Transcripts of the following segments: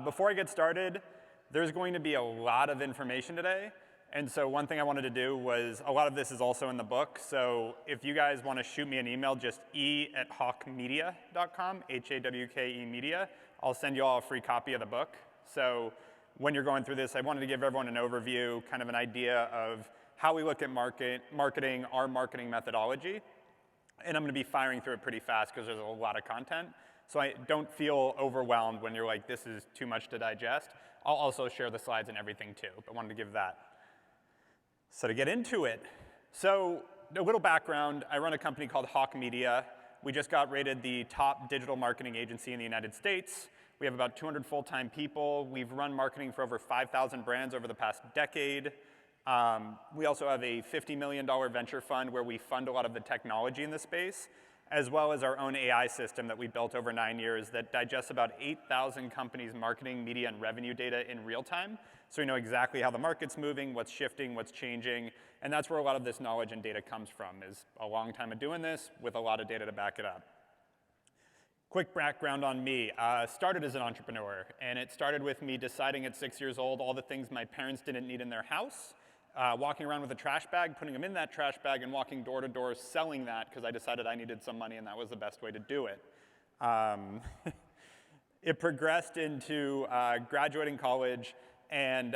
Before I get started, there's going to be a lot of information today. And so one thing I wanted to do was, a lot of this is also in the book. So if you guys want to shoot me an email, just e@hawkemedia.com, H-A-W-K-E media. I'll send you all a free copy of the book. So when you're going through this, I wanted to give everyone an overview, kind of an idea of how we look at marketing, our marketing methodology. And I'm going to be firing through it pretty fast because there's a lot of content. So I don't feel overwhelmed when you're like, this is too much to digest. I'll also share the slides and everything too, but wanted to give that. So to get into it, so a little background, I run a company called Hawke Media. We just got rated the top digital marketing agency in the United States. We have about 200 full-time people. We've run marketing for over 5,000 brands over the past decade. We also have a $50 million venture fund where we fund a lot of the technology in the space, as well as our own AI system that we built over 9 years that digests about 8,000 companies' marketing, media, and revenue data in real time. So we know exactly how the market's moving, what's shifting, what's changing, and that's where a lot of this knowledge and data comes from, is a long time of doing this with a lot of data to back it up. Quick background on me. Started as an entrepreneur, and it started with me deciding at 6 years old all the things my parents didn't need in their house. Walking around with a trash bag, putting them in that trash bag, and walking door to door selling that because I decided I needed some money and that was the best way to do it. It progressed into graduating college and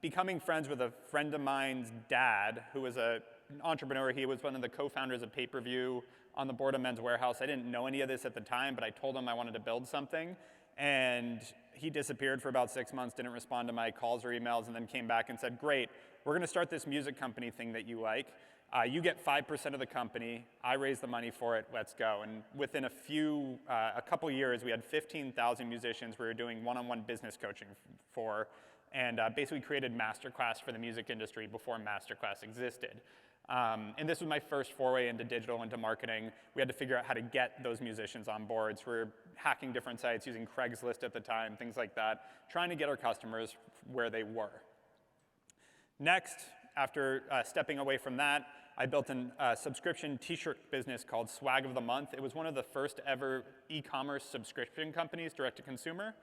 becoming friends with a friend of mine's dad who was an entrepreneur. He was one of the co-founders of Pay-Per-View, on the board of Men's Warehouse. I didn't know any of this at the time, but I told him I wanted to build something. And he disappeared for about 6 months, didn't respond to my calls or emails, and then came back and said, great, we're going to start this music company thing that you like. You get 5% of the company. I raise the money for it. Let's go. And within a couple years, we had 15,000 musicians we were doing one-on-one business coaching for, and basically created Masterclass for the music industry before Masterclass existed. And this was my first foray into digital, into marketing. We had to figure out how to get those musicians on board. So we were hacking different sites, using Craigslist at the time, things like that, trying to get our customers where they were. Next, after stepping away from that, I built a subscription t-shirt business called Swag of the Month. It was one of the first ever e-commerce subscription companies, direct to consumer.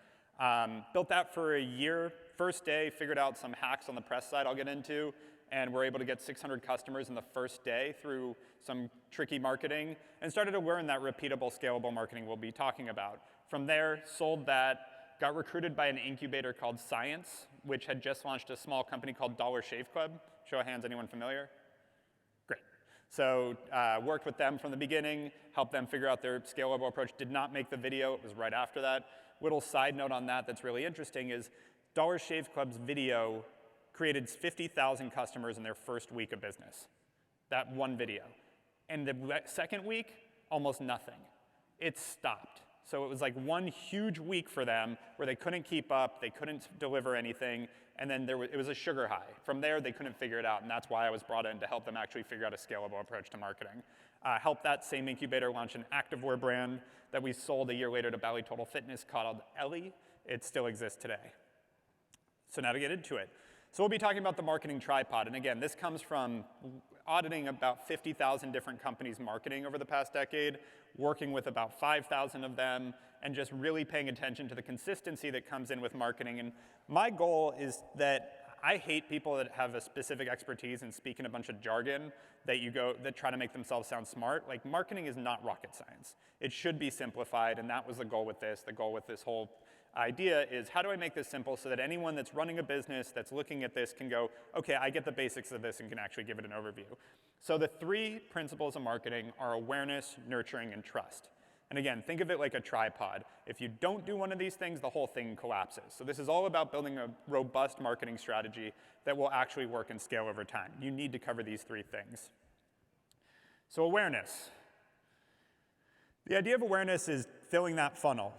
Built that for a year. First day, figured out some hacks on the press side I'll get into, and we're able to get 600 customers in the first day through some tricky marketing, and started to learn that repeatable, scalable marketing we'll be talking about. From there, sold that, got recruited by an incubator called Science, which had just launched a small company called Dollar Shave Club. Show of hands, anyone familiar? Great. So worked with them from the beginning, helped them figure out their scalable approach. Did not make the video, it was right after that. Little side note on that that's really interesting is Dollar Shave Club's video created 50,000 customers in their first week of business, that one video. And the second week, almost nothing. It stopped. So it was like one huge week for them where they couldn't keep up, they couldn't deliver anything, and then it was a sugar high. From there, they couldn't figure it out, and that's why I was brought in to help them actually figure out a scalable approach to marketing. Helped that same incubator launch an activewear brand that we sold a year later to Bally Total Fitness called Ellie. It still exists today. So now to get into it. So we'll be talking about the marketing tripod. And again, this comes from auditing about 50,000 different companies' marketing over the past decade, working with about 5,000 of them, and just really paying attention to the consistency that comes in with marketing. And my goal is that I hate people that have a specific expertise and speak in a bunch of jargon that try to make themselves sound smart. Like, marketing is not rocket science. It should be simplified, and that was the goal with this. The goal with this whole idea is, how do I make this simple so that anyone that's running a business that's looking at this can go, okay, I get the basics of this and can actually give it an overview. So the 3 principles of marketing are awareness, nurturing, and trust. And again, think of it like a tripod. If you don't do one of these things, the whole thing collapses. So this is all about building a robust marketing strategy that will actually work and scale over time. You need to cover these 3 things. So awareness. The idea of awareness is filling that funnel,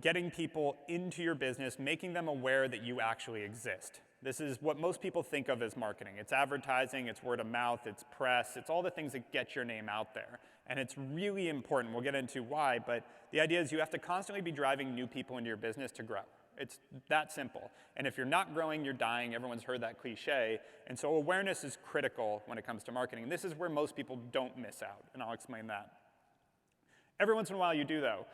getting people into your business, making them aware that you actually exist. This is what most people think of as marketing. It's advertising, it's word of mouth, it's press, it's all the things that get your name out there. And it's really important. We'll get into why, but the idea is you have to constantly be driving new people into your business to grow. It's that simple. And if you're not growing, you're dying. Everyone's heard that cliche. And so awareness is critical when it comes to marketing. And this is where most people don't miss out, and I'll explain that. Every once in a while you do, though.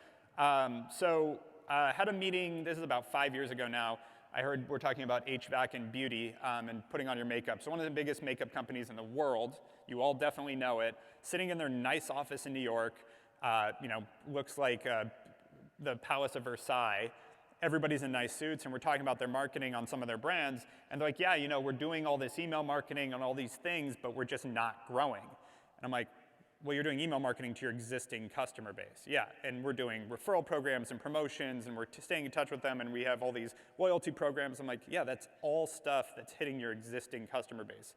So had a meeting, this is about 5 years ago now. I heard we're talking about HVAC and beauty and putting on your makeup. So one of the biggest makeup companies in the world, you all definitely know it, sitting in their nice office in New York, looks like the Palace of Versailles. Everybody's in nice suits, and we're talking about their marketing on some of their brands. And they're like, yeah, we're doing all this email marketing and all these things, but we're just not growing. And I'm like, well, you're doing email marketing to your existing customer base. Yeah, and we're doing referral programs and promotions, and we're staying in touch with them, and we have all these loyalty programs. I'm like, yeah, that's all stuff that's hitting your existing customer base.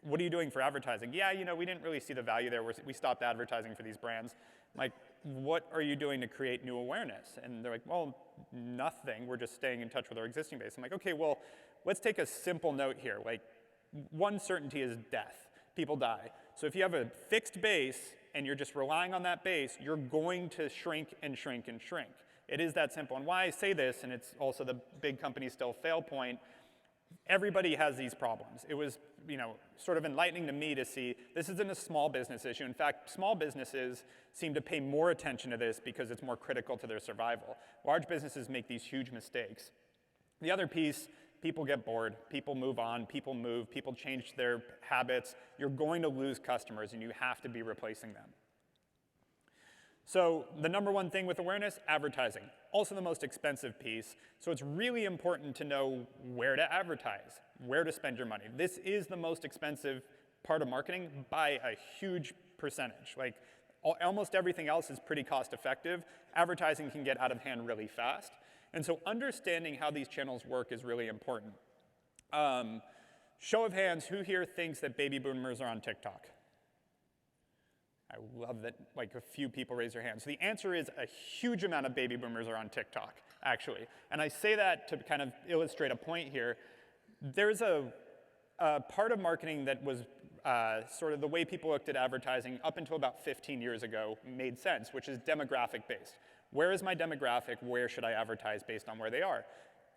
What are you doing for advertising? Yeah, we didn't really see the value there. We stopped advertising for these brands. I'm like, what are you doing to create new awareness? And they're like, well, nothing. We're just staying in touch with our existing base. I'm like, okay, well, let's take a simple note here. Like, one certainty is death. People die. So if you have a fixed base and you're just relying on that base, you're going to shrink and shrink and shrink. It is that simple. And why I say this, and it's also the big companies still fail point, everybody has these problems. It was, sort of enlightening to me to see this isn't a small business issue. In fact, small businesses seem to pay more attention to this because it's more critical to their survival. Large businesses make these huge mistakes. The other piece, people get bored, people move on, people move, people change their habits. You're going to lose customers, and you have to be replacing them. So the number one thing with awareness, advertising. Also the most expensive piece. So it's really important to know where to advertise, where to spend your money. This is the most expensive part of marketing by a huge percentage. Like, almost everything else is pretty cost effective. Advertising can get out of hand really fast. And so understanding how these channels work is really important. Show of hands, who here thinks that baby boomers are on TikTok? I love that a few people raise their hands. So the answer is a huge amount of baby boomers are on TikTok, actually. And I say that to kind of illustrate a point here. There's a part of marketing that was sort of the way people looked at advertising up until about 15 years ago made sense, which is demographic based. Where is my demographic? Where should I advertise based on where they are?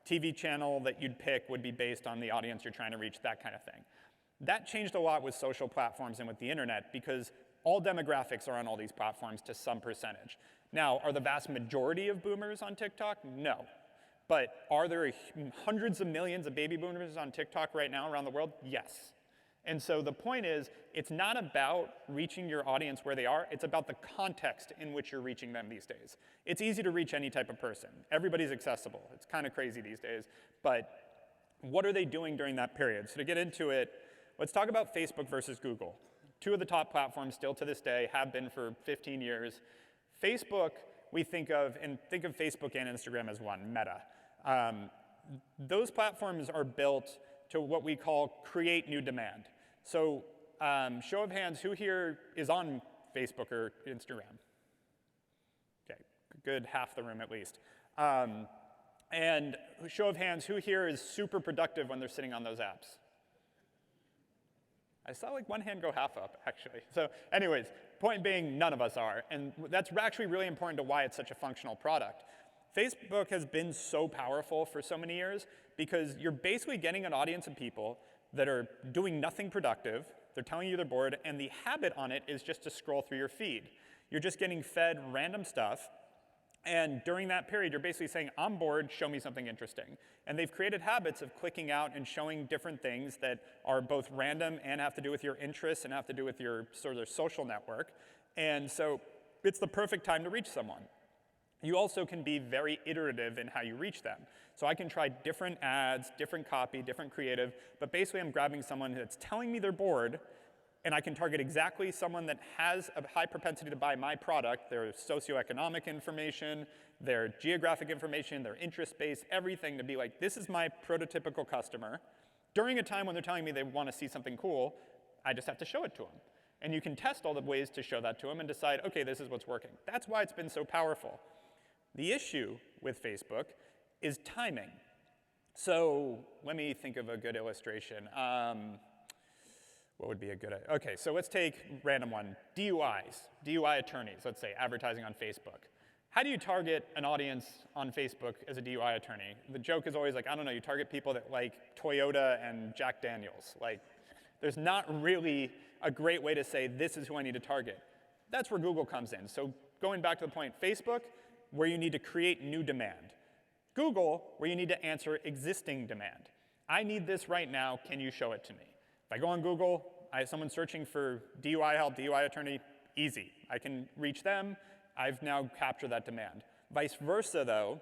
TV channel that you'd pick would be based on the audience you're trying to reach, that kind of thing. That changed a lot with social platforms and with the internet because all demographics are on all these platforms to some percentage. Now, are the vast majority of boomers on TikTok? No. But are there hundreds of millions of baby boomers on TikTok right now around the world? Yes. And so the point is, it's not about reaching your audience where they are, it's about the context in which you're reaching them these days. It's easy to reach any type of person. Everybody's accessible. It's kind of crazy these days. But what are they doing during that period? So to get into it, let's talk about Facebook versus Google. Two of the top platforms still to this day have been for 15 years. Facebook, we think of Facebook and Instagram as one, Meta. Those platforms are built to what we call create new demand. So show of hands, who here is on Facebook or Instagram? Okay, good half the room at least. And show of hands, who here is super productive when they're sitting on those apps? I saw one hand go half up, actually. So anyways, point being, none of us are. And that's actually really important to why it's such a functional product. Facebook has been so powerful for so many years because you're basically getting an audience of people that are doing nothing productive. They're telling you they're bored, and the habit on it is just to scroll through your feed. You're just getting fed random stuff. And during that period, you're basically saying, I'm bored, show me something interesting. And they've created habits of clicking out and showing different things that are both random and have to do with your interests and have to do with your sort of social network. And so it's the perfect time to reach someone. You also can be very iterative in how you reach them. So I can try different ads, different copy, different creative, but basically I'm grabbing someone that's telling me they're bored, and I can target exactly someone that has a high propensity to buy my product, their socioeconomic information, their geographic information, their interest base, everything to be like, this is my prototypical customer. During a time when they're telling me they want to see something cool, I just have to show it to them. And you can test all the ways to show that to them and decide, okay, this is what's working. That's why it's been so powerful. The issue with Facebook is timing. So let me think of a good illustration. What would be a good, okay, so let's take random one, DUIs, DUI attorneys, let's say, advertising on Facebook. How do you target an audience on Facebook as a DUI attorney? The joke is always like, I don't know, you target people that like Toyota and Jack Daniels. Like, there's not really a great way to say, this is who I need to target. That's where Google comes in. So going back to the point, Facebook, where you need to create new demand. Google, where you need to answer existing demand. I need this right now, can you show it to me? If I go on Google, I have someone searching for DUI help, DUI attorney, easy. I can reach them, I've now captured that demand. Vice versa though,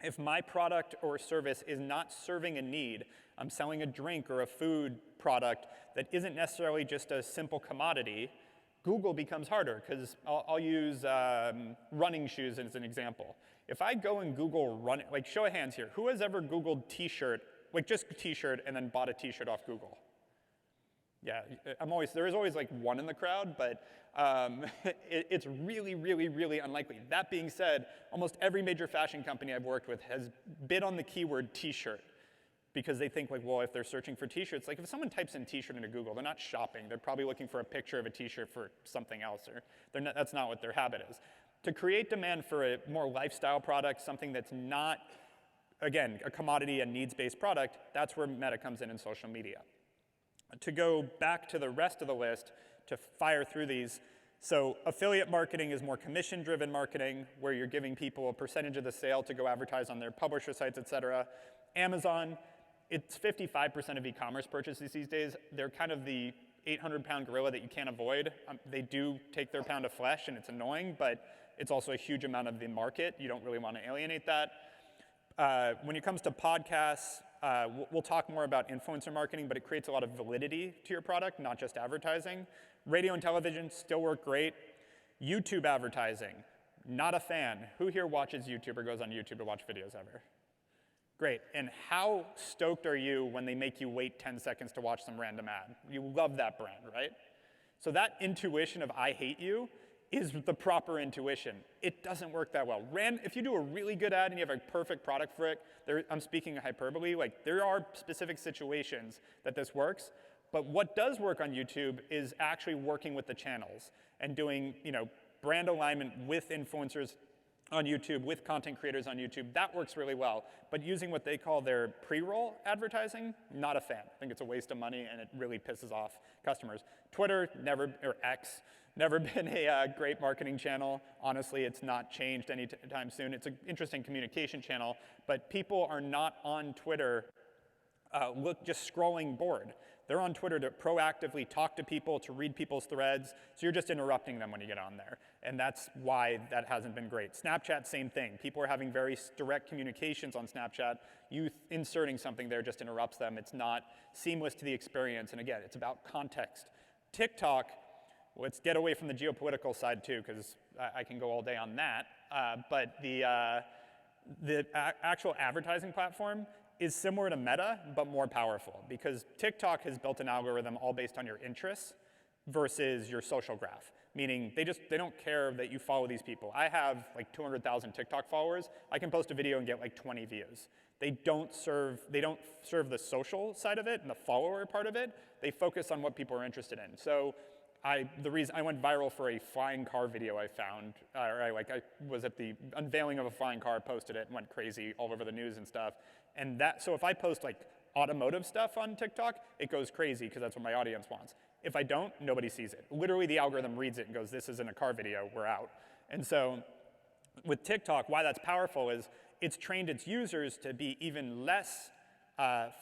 if my product or service is not serving a need, I'm selling a drink or a food product that isn't necessarily just a simple commodity, Google becomes harder, because I'll use running shoes as an example. If I go and Google running, like show of hands here, who has ever Googled t-shirt, like just t-shirt and then bought a t-shirt off Google? Yeah, there is always like one in the crowd, but it's really, really, really unlikely. That being said, almost every major fashion company I've worked with has bid on the keyword t-shirt, because they think like, well, if they're searching for t-shirts, like if someone types in t-shirt into Google, they're not shopping. They're probably looking for a picture of a t-shirt for something else, or that's not what their habit is. To create demand for a more lifestyle product, something that's not, again, a commodity and needs-based product, that's where Meta comes in social media. To go back to the rest of the list, to fire through these, so affiliate marketing is more commission-driven marketing, where you're giving people a percentage of the sale to go advertise on their publisher sites, et cetera. Amazon, it's 55% of e-commerce purchases these days. They're kind of the 800-pound gorilla that you can't avoid. They do take their pound of flesh, and it's annoying, but it's also a huge amount of the market. You don't really want to alienate that. When it comes to podcasts, we'll talk more about influencer marketing, but it creates a lot of validity to your product, not just advertising. Radio and television still work great. YouTube advertising, not a fan. Who here watches YouTube or goes on YouTube to watch videos ever? Great, and how stoked are you when they make you wait 10 seconds to watch some random ad? You love that brand, right? So that intuition of I hate you is the proper intuition. It doesn't work that well. If you do a really good ad and you have a perfect product for it, I'm speaking hyperbole, like there are specific situations that this works, but what does work on YouTube is actually working with the channels and doing, brand alignment with influencers on YouTube, with content creators on YouTube. That works really well. But using what they call their pre-roll advertising, not a fan. I think it's a waste of money and it really pisses off customers. Twitter, or X, never been a great marketing channel. Honestly, it's not changed anytime soon. It's an interesting communication channel, but people are not on Twitter just scrolling bored. They're on Twitter to proactively talk to people, to read people's threads, so you're just interrupting them when you get on there. And that's why that hasn't been great. Snapchat, same thing. People are having very direct communications on Snapchat. You inserting something there just interrupts them. It's not seamless to the experience, and again, it's about context. TikTok, let's get away from the geopolitical side too, because I can go all day on that, but the actual advertising platform is similar to Meta, but more powerful, because TikTok has built an algorithm all based on your interests versus your social graph, meaning they don't care that you follow these people. I have like 200,000 TikTok followers. I can post a video and get like 20 views. They don't serve the social side of it and the follower part of it. They focus on what people are interested in. So the reason I went viral for a flying car video I found, I was at the unveiling of a flying car, posted it, and went crazy all over the news and stuff. And so if I post like automotive stuff on TikTok, it goes crazy because that's what my audience wants. If I don't, nobody sees it. Literally, the algorithm reads it and goes, this isn't a car video, we're out. And so with TikTok, why that's powerful is it's trained its users to be even less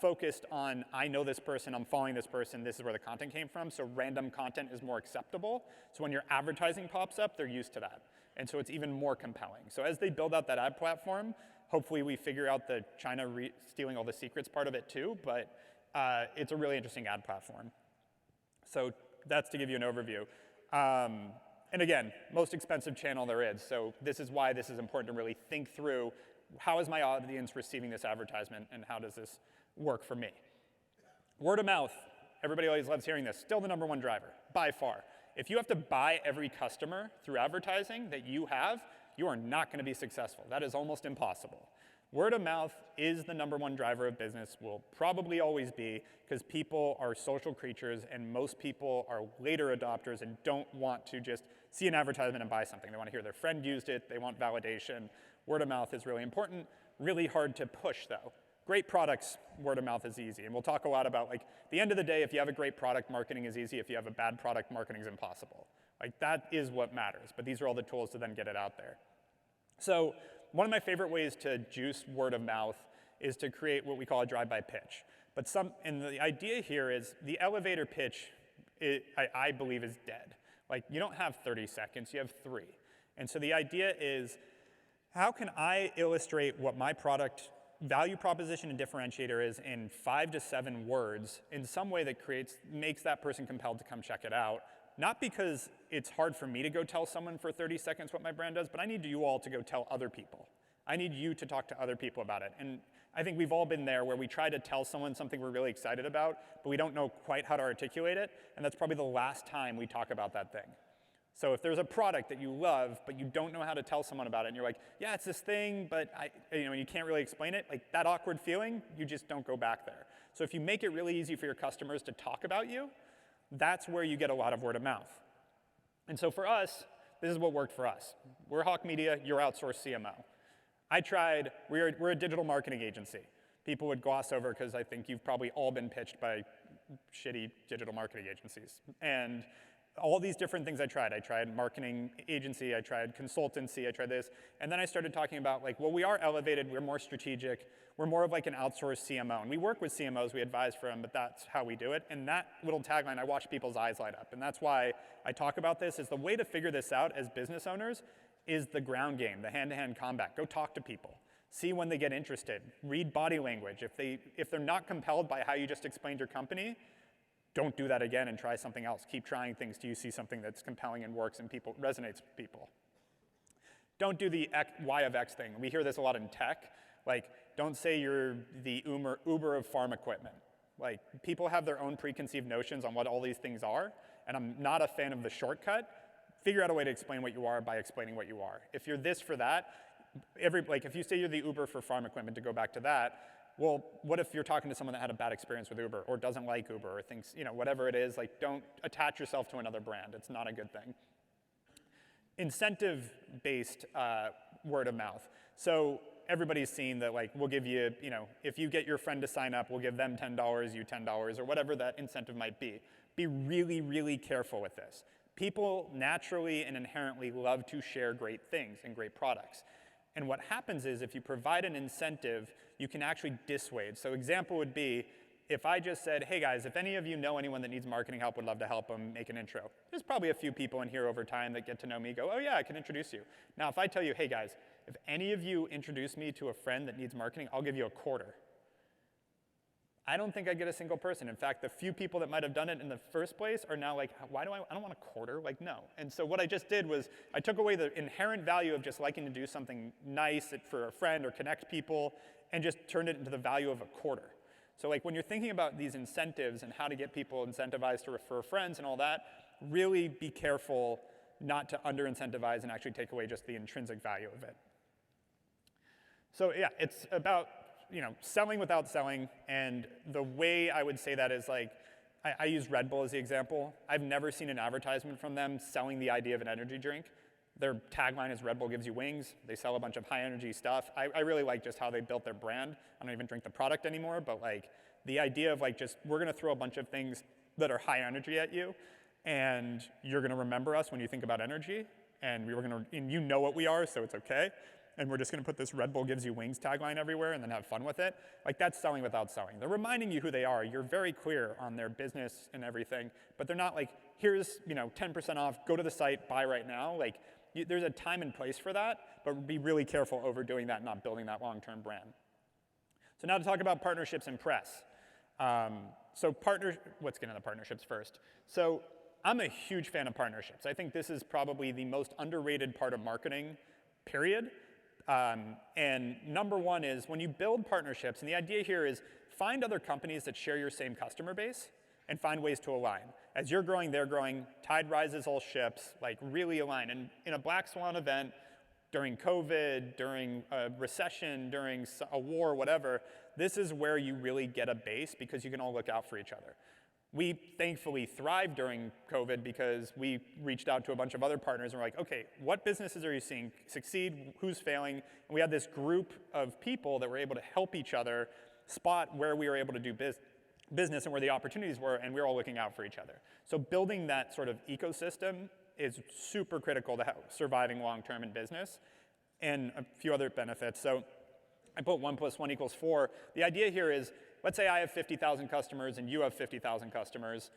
focused on, I know this person, I'm following this person, this is where the content came from, so random content is more acceptable. So when your advertising pops up, they're used to that. And so it's even more compelling. So as they build out that ad platform, hopefully we figure out the China stealing all the secrets part of it too, but it's a really interesting ad platform. So that's to give you an overview. And again, most expensive channel there is, so this is why this is important to really think through, how is my audience receiving this advertisement and how does this work for me? Word of mouth, everybody always loves hearing this, still the #1 driver, by far. If you have to buy every customer through advertising that you have, you are not going to be successful. That is almost impossible. Word of mouth is the #1 driver of business, will probably always be, because people are social creatures and most people are later adopters and don't want to just see an advertisement and buy something. They want to hear their friend used it, they want validation. Word of mouth is really important, really hard to push though. Great products, word of mouth is easy. And we'll talk a lot about, like, at the end of the day, if you have a great product, marketing is easy. If you have a bad product, marketing is impossible. Like, that is what matters. But these are all the tools to then get it out there. So one of my favorite ways to juice word of mouth is to create what we call a drive-by pitch. And the idea here is the elevator pitch, I believe, is dead. Like, you don't have 30 seconds, you have 3. And so the idea is, how can I illustrate what my product value proposition and differentiator is in 5 to 7 words in some way that makes that person compelled to come check it out? Not because it's hard for me to go tell someone for 30 seconds what my brand does, but I need you all to go tell other people. I need you to talk to other people about it. And I think we've all been there where we try to tell someone something we're really excited about, but we don't know quite how to articulate it, and that's probably the last time we talk about that thing. So if there's a product that you love, but you don't know how to tell someone about it, and you're like, yeah, it's this thing, but you can't really explain it, like that awkward feeling, you just don't go back there. So if you make it really easy for your customers to talk about you, that's where you get a lot of word of mouth. And so for us, this is what worked for us. We're Hawke Media, you're outsourced CMO. We're a digital marketing agency. People would gloss over because I think you've probably all been pitched by shitty digital marketing agencies. And all these different things I tried marketing agency, I tried consultancy, I tried this, and then I started talking about like, well, we are elevated, we're more strategic, we're more of like an outsourced CMO, and we work with CMOs, we advise for them, but that's how we do it, and that little tagline, I watch people's eyes light up, and that's why I talk about this, is the way to figure this out as business owners is the ground game, the hand-to-hand combat. Go talk to people. See when they get interested. Read body language. If they're not compelled by how you just explained your company, don't do that again and try something else. Keep trying things till you see something that's compelling and works and resonates with people. Don't do the Y of X thing. We hear this a lot in tech. Like, don't say you're the Uber of farm equipment. Like, people have their own preconceived notions on what all these things are, and I'm not a fan of the shortcut. Figure out a way to explain what you are by explaining what you are. If you're this for that, if you say you're the Uber for farm equipment, to go back to that, well, what if you're talking to someone that had a bad experience with Uber or doesn't like Uber or thinks, whatever it is, like, don't attach yourself to another brand. It's not a good thing. Incentive-based word of mouth. So everybody's seen that, like, we'll give you, if you get your friend to sign up, we'll give them $10, you $10, or whatever that incentive might be. Be really, really careful with this. People naturally and inherently love to share great things and great products. And what happens is if you provide an incentive, you can actually dissuade. So example would be, if I just said, hey guys, if any of you know anyone that needs marketing help, would love to help them, make an intro. There's probably a few people in here over time that get to know me, go, oh yeah, I can introduce you. Now if I tell you, hey guys, if any of you introduce me to a friend that needs marketing, I'll give you $0.25. I don't think I'd get a single person. In fact, the few people that might have done it in the first place are now like, I don't want $0.25, like no. And so what I just did was I took away the inherent value of just liking to do something nice for a friend or connect people and just turned it into the value of $0.25. So like when you're thinking about these incentives and how to get people incentivized to refer friends and all that, really be careful not to under-incentivize and actually take away just the intrinsic value of it. So yeah, it's about selling without selling, and the way I would say that is like, I use Red Bull as the example. I've never seen an advertisement from them selling the idea of an energy drink. Their tagline is Red Bull gives you wings. They sell a bunch of high energy stuff. I really like just how they built their brand. I don't even drink the product anymore, but like the idea of like just, we're gonna throw a bunch of things that are high energy at you, and you're gonna remember us when you think about energy, and you know what we are, so it's okay. And we're just going to put this Red Bull gives you wings tagline everywhere and then have fun with it. Like, that's selling without selling. They're reminding you who they are. You're very clear on their business and everything, but they're not like, here's 10% off, go to the site, buy right now. Like, there's a time and place for that, but be really careful overdoing that and not building that long-term brand. So now to talk about partnerships and press. Let's get into partnerships first. So I'm a huge fan of partnerships. I think this is probably the most underrated part of marketing, period. And number one is when you build partnerships, and the idea here is find other companies that share your same customer base and find ways to align. As you're growing, they're growing, tide rises all ships, like really align. And in a black swan event, during COVID, during a recession, during a war, whatever, this is where you really get a base because you can all look out for each other. We thankfully thrived during COVID because we reached out to a bunch of other partners and we're like, okay, what businesses are you seeing succeed? Who's failing? And we had this group of people that were able to help each other spot where we were able to do business and where the opportunities were, and we were all looking out for each other. So building that sort of ecosystem is super critical to surviving long-term in business. and a few other benefits. So I put 1 + 1 = 4. The idea here is, let's say I have 50,000 customers and you have 50,000 customers,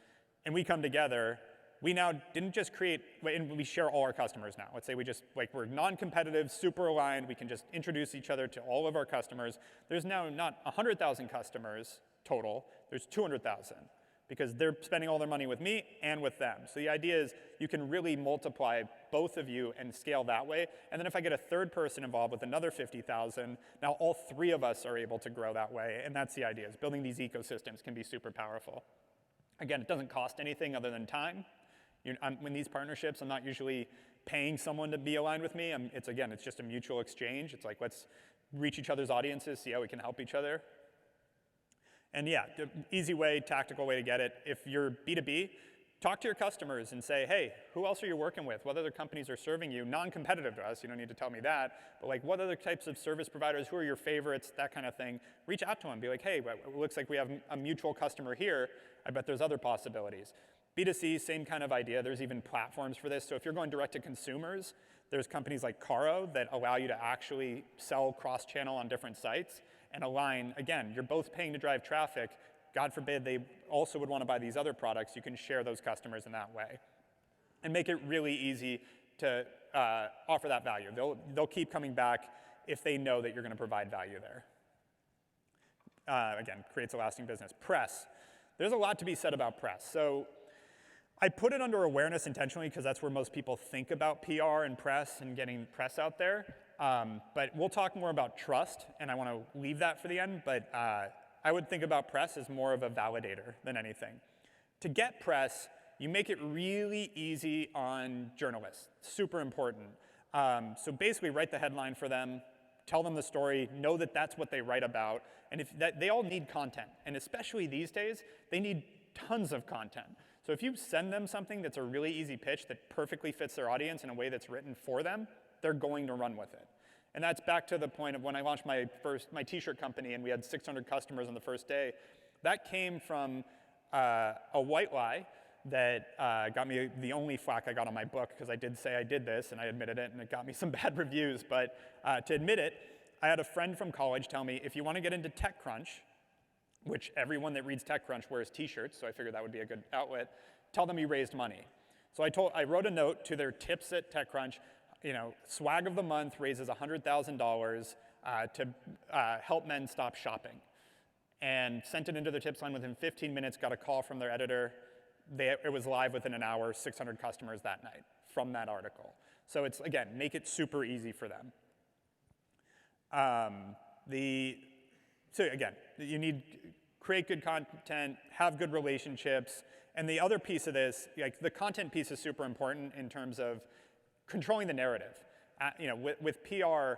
and we come together. We now didn't just create, and we share all our customers now. Let's say we're non-competitive, super aligned. We can just introduce each other to all of our customers. There's now not 100,000 customers total. There's 200,000 because they're spending all their money with me and with them. So the idea is you can really multiply both of you and scale that way. And then if I get a third person involved with another 50,000, now all three of us are able to grow that way. And that's the idea, is building these ecosystems can be super powerful. Again, it doesn't cost anything other than time. In these partnerships, I'm not usually paying someone to be aligned with me. It's just a mutual exchange. It's like, let's reach each other's audiences, see how we can help each other. And yeah, the easy way, tactical way to get it. If you're B2B, talk to your customers and say, hey, who else are you working with? What other companies are serving you? Non-competitive to us, you don't need to tell me that. But like, what other types of service providers? Who are your favorites? That kind of thing. Reach out to them. Be like, hey, it looks like we have a mutual customer here. I bet there's other possibilities. B2C, same kind of idea. There's even platforms for this. So if you're going direct to consumers, there's companies like Caro that allow you to actually sell cross-channel on different sites and align. Again, you're both paying to drive traffic. God forbid they also would want to buy these other products. You can share those customers in that way and make it really easy to offer that value. They'll keep coming back if they know that you're going to provide value there. Again, creates a lasting business. Press. There's a lot to be said about press. So I put it under awareness intentionally because that's where most people think about PR and press and getting press out there. But we'll talk more about trust, and I want to leave that for the end. But I would think about press as more of a validator than anything. To get press, you make it really easy on journalists. Super important. So basically, write the headline for them, tell them the story, know that that's what they write about, and they all need content. And especially these days, they need tons of content. So if you send them something that's a really easy pitch that perfectly fits their audience in a way that's written for them, they're going to run with it. And that's back to the point of when I launched my t-shirt company and we had 600 customers on the first day. That came from a white lie that got me the only flack I got on my book because I did say I did this and I admitted it and it got me some bad reviews. But to admit it, I had a friend from college tell me, if you want to get into TechCrunch, which everyone that reads TechCrunch wears t-shirts, so I figured that would be a good outlet, tell them you raised money. So I wrote a note to their tips at TechCrunch, swag of the month raises $100,000 to help men stop shopping. And sent it into their tips line within 15 minutes, got a call from their editor. It was live within an hour, 600 customers that night from that article. So it's, again, make it super easy for them. So again, you need create good content, have good relationships, and the other piece of this, like the content piece is super important in terms of controlling the narrative. With PR,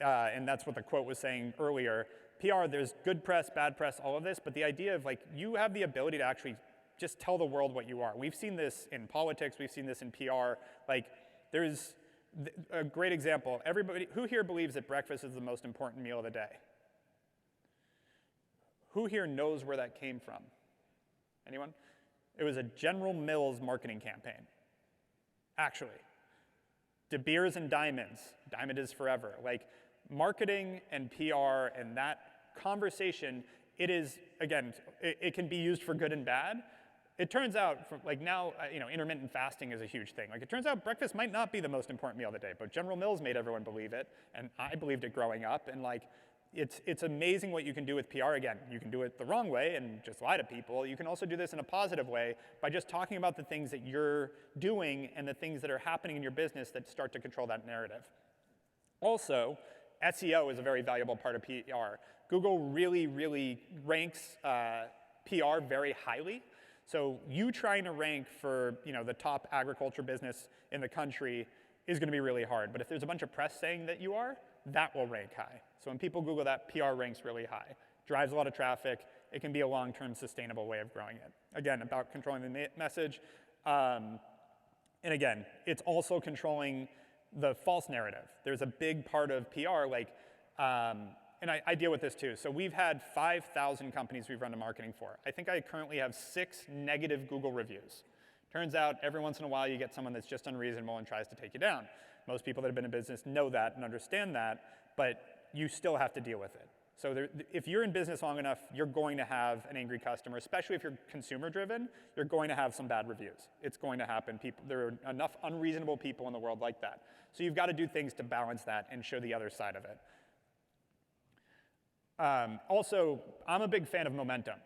and that's what the quote was saying earlier, PR, there's good press, bad press, all of this, but the idea of you have the ability to actually just tell the world what you are. We've seen this in politics, we've seen this in PR. There's a great example. Everybody, who here believes that breakfast is the most important meal of the day? Who here knows where that came from? Anyone? It was a General Mills marketing campaign, actually. De Beers and Diamonds, Diamond is forever. Marketing and PR and that conversation, it is, again, it can be used for good and bad. It turns out, now, intermittent fasting is a huge thing. It turns out breakfast might not be the most important meal of the day, but General Mills made everyone believe it, and I believed it growing up, and it's amazing what you can do with PR. Again, you can do it the wrong way and just lie to people. You can also do this in a positive way by just talking about the things that you're doing and the things that are happening in your business that start to control that narrative. Also, SEO is a very valuable part of PR. Google really, really ranks PR very highly. So you trying to rank for the top agriculture business in the country is going to be really hard. But if there's a bunch of press saying that you are, that will rank high. So when people Google that, PR ranks really high. Drives a lot of traffic. It can be a long-term sustainable way of growing it. Again, about controlling the message. And again, it's also controlling the false narrative. There's a big part of PR, and I deal with this too. So we've had 5,000 companies we've run a marketing for. I think I currently have 6 negative Google reviews. Turns out every once in a while you get someone that's just unreasonable and tries to take you down. Most people that have been in business know that and understand that, but you still have to deal with it. So if you're in business long enough, you're going to have an angry customer, especially if you're consumer driven, you're going to have some bad reviews. It's going to happen. There are enough unreasonable people in the world like that. So you've got to do things to balance that and show the other side of it. Also, I'm a big fan of momentum.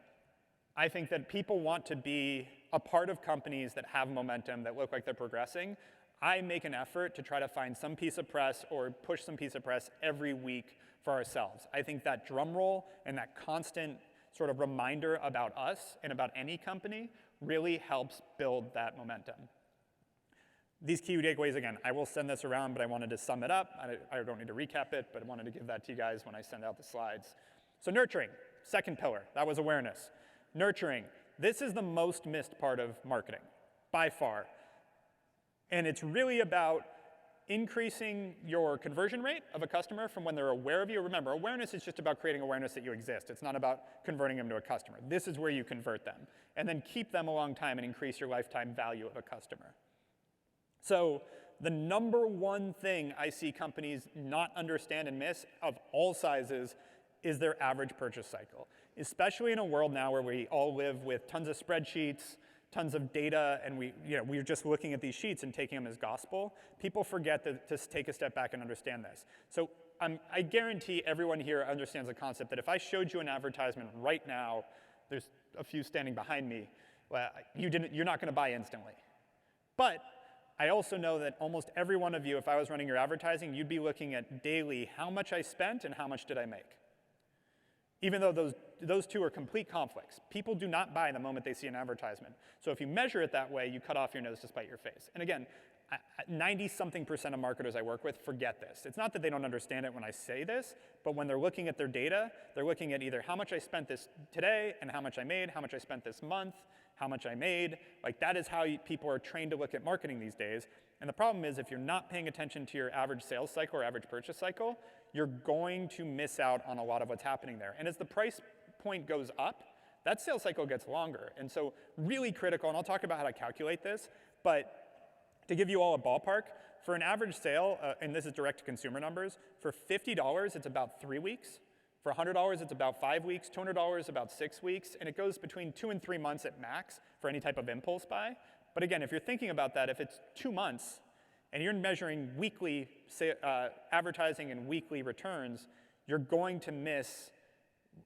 I think that people want to be a part of companies that have momentum, that look like they're progressing. I make an effort to try to find some piece of press or push some piece of press every week for ourselves. I think that drum roll and that constant sort of reminder about us and about any company really helps build that momentum. These key takeaways, again, I will send this around, but I wanted to sum it up. I don't need to recap it, but I wanted to give that to you guys when I send out the slides. So nurturing, second pillar, that was awareness. Nurturing, this is the most missed part of marketing, by far. And it's really about increasing your conversion rate of a customer from when they're aware of you. Remember, awareness is just about creating awareness that you exist. It's not about converting them to a customer. This is where you convert them. And then keep them a long time and increase your lifetime value of a customer. So the number one thing I see companies not understand and miss of all sizes is their average purchase cycle, especially in a world now where we all live with tons of spreadsheets, tons of data, and we're just looking at these sheets and taking them as gospel. People forget to take a step back and understand this. So I guarantee everyone here understands the concept that if I showed you an advertisement right now, there's a few standing behind me, well, you're not going to buy instantly. But I also know that almost every one of you, if I was running your advertising, you'd be looking at daily how much I spent and how much did I make. Even though those two are complete conflicts. People do not buy the moment they see an advertisement. So if you measure it that way, you cut off your nose to spite your face. And again, 90-something% of marketers I work with forget this. It's not that they don't understand it when I say this, but when they're looking at their data, they're looking at either how much I spent this today and how much I made, how much I spent this month, how much I made. Like that is how people are trained to look at marketing these days. And the problem is if you're not paying attention to your average sales cycle or average purchase cycle, you're going to miss out on a lot of what's happening there. And as the price point goes up, that sales cycle gets longer. And so really critical, and I'll talk about how to calculate this, but to give you all a ballpark, for an average sale, and this is direct to consumer numbers, for $50, it's about 3 weeks. For $100, it's about 5 weeks, $200, about 6 weeks, and it goes between 2 and 3 months at max for any type of impulse buy. But again, if you're thinking about that, if it's 2 months, and you're measuring weekly advertising and weekly returns, you're going to miss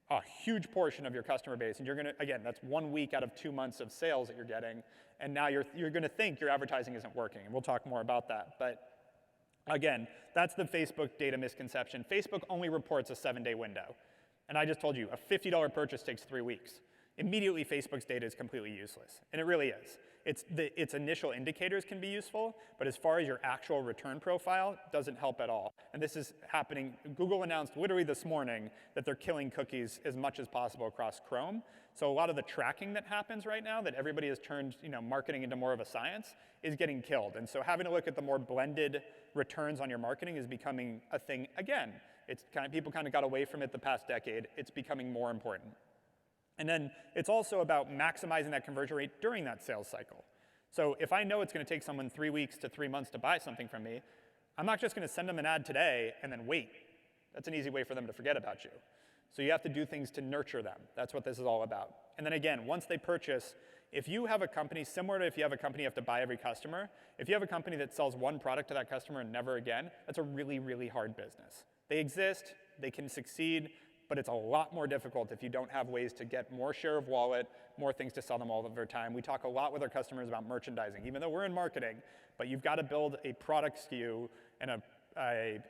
a huge portion of your customer base. And you're going to, again, that's 1 week out of 2 months of sales that you're getting. And now you're going to think your advertising isn't working. And we'll talk more about that. But again, that's the Facebook data misconception. Facebook only reports a 7-day window. And I just told you, a $50 purchase takes 3 weeks. Immediately, Facebook's data is completely useless. And it really is. Its initial indicators can be useful, but as far as your actual return profile, it doesn't help at all. And this is happening. Google announced literally this morning that they're killing cookies as much as possible across Chrome. So a lot of the tracking that happens right now, that everybody has turned marketing into more of a science, is getting killed. And so having to look at the more blended returns on your marketing is becoming a thing again. People kind of got away from it the past decade. It's becoming more important. And then it's also about maximizing that conversion rate during that sales cycle. So if I know it's going to take someone 3 weeks to 3 months to buy something from me, I'm not just going to send them an ad today and then wait. That's an easy way for them to forget about you. So you have to do things to nurture them. That's what this is all about. And then again, once they purchase, if you have a company, similar to if you have a company you have to buy every customer, if you have a company that sells one product to that customer and never again, that's a really, really hard business. They exist, they can succeed, but it's a lot more difficult if you don't have ways to get more share of wallet, more things to sell them all over time. We talk a lot with our customers about merchandising, even though we're in marketing, but you've got to build a product SKU and a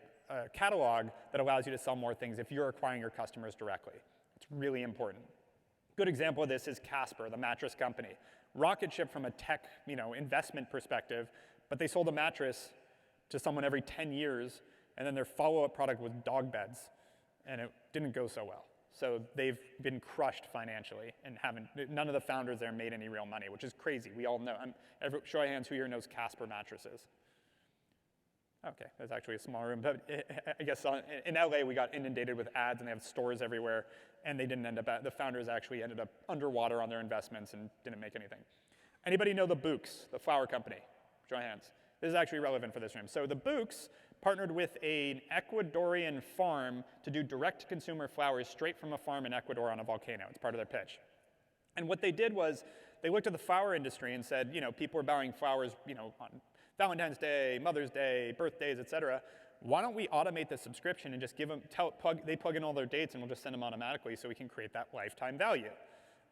catalog that allows you to sell more things if you're acquiring your customers directly. It's really important. Good example of this is Casper, the mattress company. Rocket ship from a tech investment perspective, but they sold a mattress to someone every 10 years, and then their follow-up product was dog beds. And it didn't go so well. So they've been crushed financially and none of the founders there made any real money, which is crazy. We all know. Show of hands who here knows Casper mattresses. Okay, that's actually a small room. But I guess in LA, we got inundated with ads and they have stores everywhere. And they didn't end up, the founders actually ended up underwater on their investments and didn't make anything. Anybody know the Books, the flower company? Show of hands. This is actually relevant for this room. So the Books partnered with an Ecuadorian farm to do direct-to-consumer flowers straight from a farm in Ecuador on a volcano. It's part of their pitch. And what they did was they looked at the flower industry and said, people are buying flowers, on Valentine's Day, Mother's Day, birthdays, et cetera. Why don't we automate the subscription and just give them, they plug in all their dates and we'll just send them automatically so we can create that lifetime value.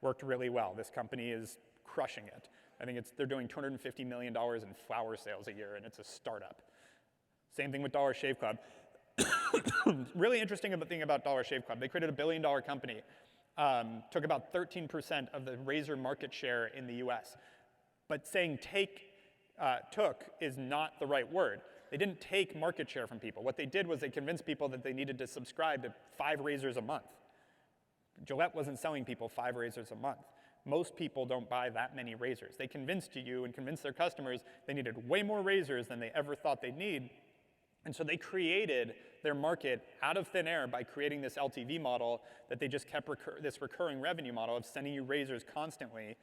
Worked really well. This company is crushing it. I think they're doing $250 million in flower sales a year, and it's a startup. Same thing with Dollar Shave Club. Really interesting thing about Dollar Shave Club. They created a $1 billion company, took about 13% of the razor market share in the US. But saying took is not the right word. They didn't take market share from people. What they did was they convinced people that they needed to subscribe to 5 razors a month. Gillette wasn't selling people 5 razors a month. Most people don't buy that many razors. They convinced you and convinced their customers they needed way more razors than they ever thought they'd need. And so they created their market out of thin air by creating this LTV model that they just kept this recurring revenue model of sending you razors constantly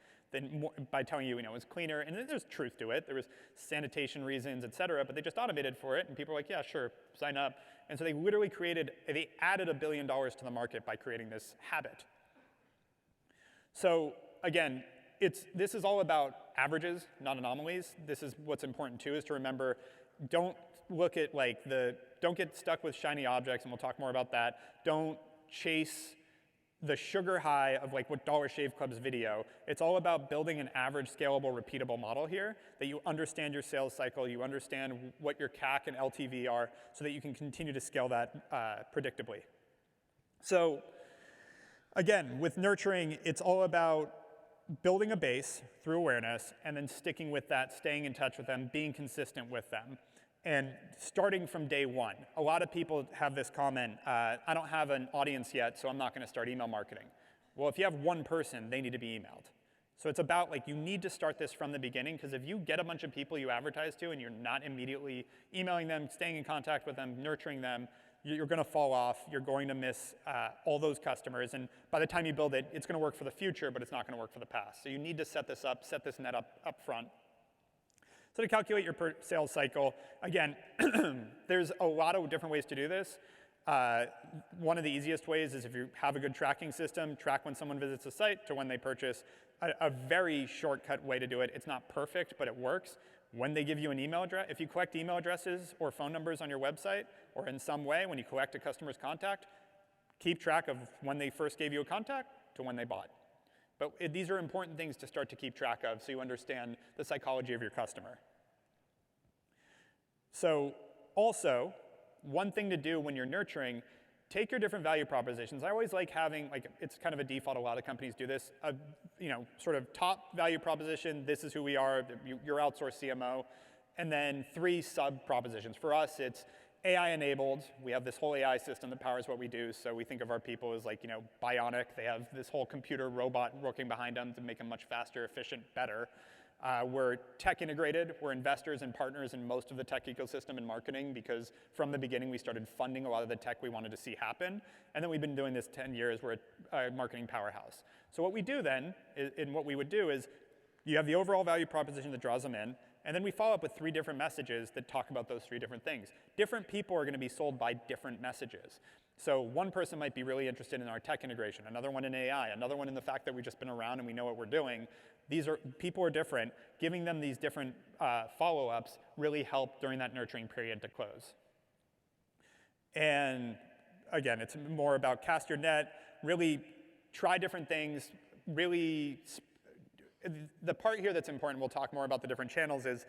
by telling you, it's cleaner. And there's truth to it. There was sanitation reasons, et cetera, but they just automated for it. And people were like, yeah, sure, sign up. And so they literally they added $1 billion to the market by creating this habit. So again, this is all about averages, not anomalies. This is what's important too, is to remember, don't look at don't get stuck with shiny objects, and we'll talk more about that. Don't chase the sugar high of what Dollar Shave Club's video. It's all about building an average, scalable, repeatable model here, that you understand your sales cycle, you understand what your CAC and LTV are, so that you can continue to scale that predictably. So again, with nurturing, it's all about building a base through awareness and then sticking with that, staying in touch with them, being consistent with them, and starting from day one. A lot of people have this comment, I don't have an audience yet, so I'm not going to start email marketing. Well, if you have one person, they need to be emailed. So it's about you need to start this from the beginning, because if you get a bunch of people you advertise to and you're not immediately emailing them, staying in contact with them, nurturing them, you're going to fall off. You're going to miss all those customers. And by the time you build it, it's going to work for the future, but it's not going to work for the past. So you need to set this net up front. So to calculate your sales cycle, again, there's a lot of different ways to do this. One of the easiest ways is if you have a good tracking system, track when someone visits the site to when they purchase. A very shortcut way to do it. It's not perfect, but it works. When they give you an email address, if you collect email addresses or phone numbers on your website, or in some way when you collect a customer's contact, keep track of when they first gave you a contact to when they bought. But these are important things to start to keep track of so you understand the psychology of your customer. So also, one thing to do when you're nurturing, take your different value propositions. I always like having, it's kind of a default, a lot of companies do this, sort of top value proposition, this is who we are, your outsourced CMO, and then 3 sub-propositions. For us, it's AI-enabled. We have this whole AI system that powers what we do, so we think of our people as bionic. They have this whole computer robot working behind them to make them much faster, efficient, better. We're tech integrated. We're investors and partners in most of the tech ecosystem and marketing, because from the beginning we started funding a lot of the tech we wanted to see happen. And then we've been doing this 10 years. We're a marketing powerhouse. So what we do then, and what we would do is, you have the overall value proposition that draws them in, and then we follow up with 3 different messages that talk about those 3 different things. Different people are going to be sold by different messages. So one person might be really interested in our tech integration, another one in AI, another one in the fact that we've just been around and we know what we're doing. People are different. Giving them these different follow-ups really help during that nurturing period to close. And again, it's more about cast your net, really try different things, really. The part here that's important, we'll talk more about the different channels, is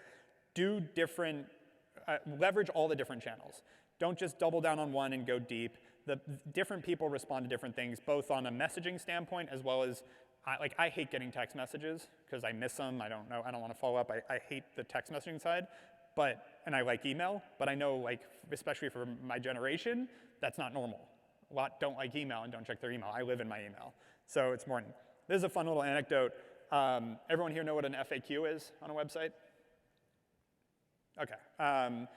leverage all the different channels. Don't just double down on one and go deep. The different people respond to different things, both on a messaging standpoint as well as, I hate getting text messages because I miss them. I don't know. I don't want to follow up. I hate the text messaging side, and I like email. But I know, especially for my generation, that's not normal. A lot don't like email and don't check their email. I live in my email, so it's important. This is a fun little anecdote. Everyone here know what an FAQ is on a website? Okay.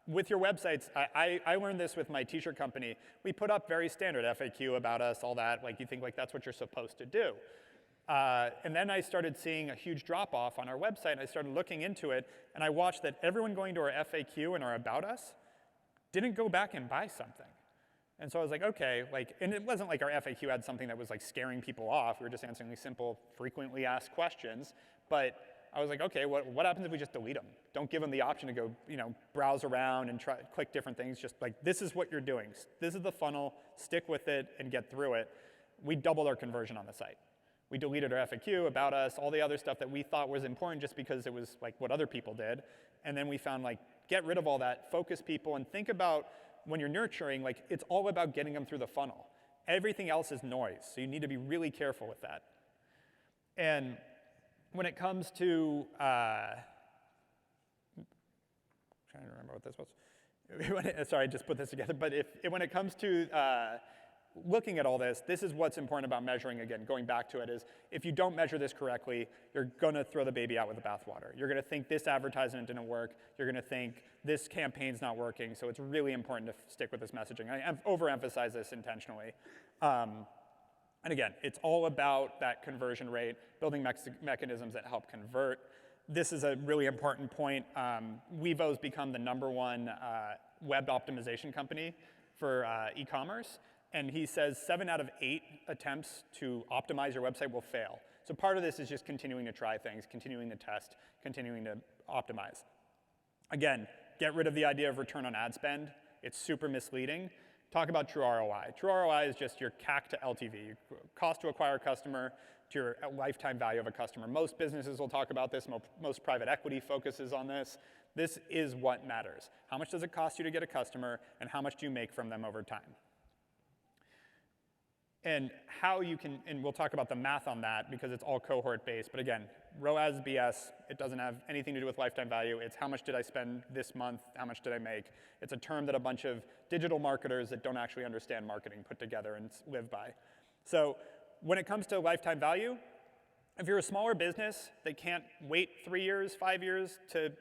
With your websites, I learned this with my t-shirt company. We put up very standard FAQ about us, all that. You think that's what you're supposed to do. And then I started seeing a huge drop-off on our website, and I started looking into it, and I watched that everyone going to our FAQ and our About Us didn't go back and buy something. And so I was like, okay, and it wasn't like our FAQ had something that was like scaring people off. We were just answering these simple, frequently asked questions. But I was like, okay, what happens if we just delete them? Don't give them the option to go, browse around and click different things. Just like, this is what you're doing. This is the funnel. Stick with it and get through it. We doubled our conversion on the site. We deleted our FAQ, About Us, all the other stuff that we thought was important just because it was like what other people did. And then we found get rid of all that, focus people, and think about when you're nurturing, it's all about getting them through the funnel. Everything else is noise, so you need to be really careful with that. And when it comes to, trying to remember what this was. Sorry, I just put this together. But when it comes to looking at all this, this is what's important about measuring. Again, going back to it, is if you don't measure this correctly, you're going to throw the baby out with the bathwater. You're going to think this advertisement didn't work. You're going to think this campaign's not working. So it's really important to stick with this messaging. I overemphasize this intentionally. And again, it's all about that conversion rate, building mechanisms that help convert. This is a really important point. Wevo's become the #1 web optimization company for e-commerce. And he says 7 out of 8 attempts to optimize your website will fail. So part of this is just continuing to try things, continuing to test, continuing to optimize. Again, get rid of the idea of return on ad spend. It's super misleading. Talk about true ROI. True ROI is just your CAC to LTV, your cost to acquire a customer to your lifetime value of a customer. Most businesses will talk about this. Most private equity focuses on this. This is what matters. How much does it cost you to get a customer, and how much do you make from them over time? And how you can, and we'll talk about the math on that because it's all cohort-based. But again, ROAS BS, it doesn't have anything to do with lifetime value. It's how much did I spend this month, how much did I make? It's a term that a bunch of digital marketers that don't actually understand marketing put together and live by. So when it comes to lifetime value, if you're a smaller business that can't wait 3 years, 5 years to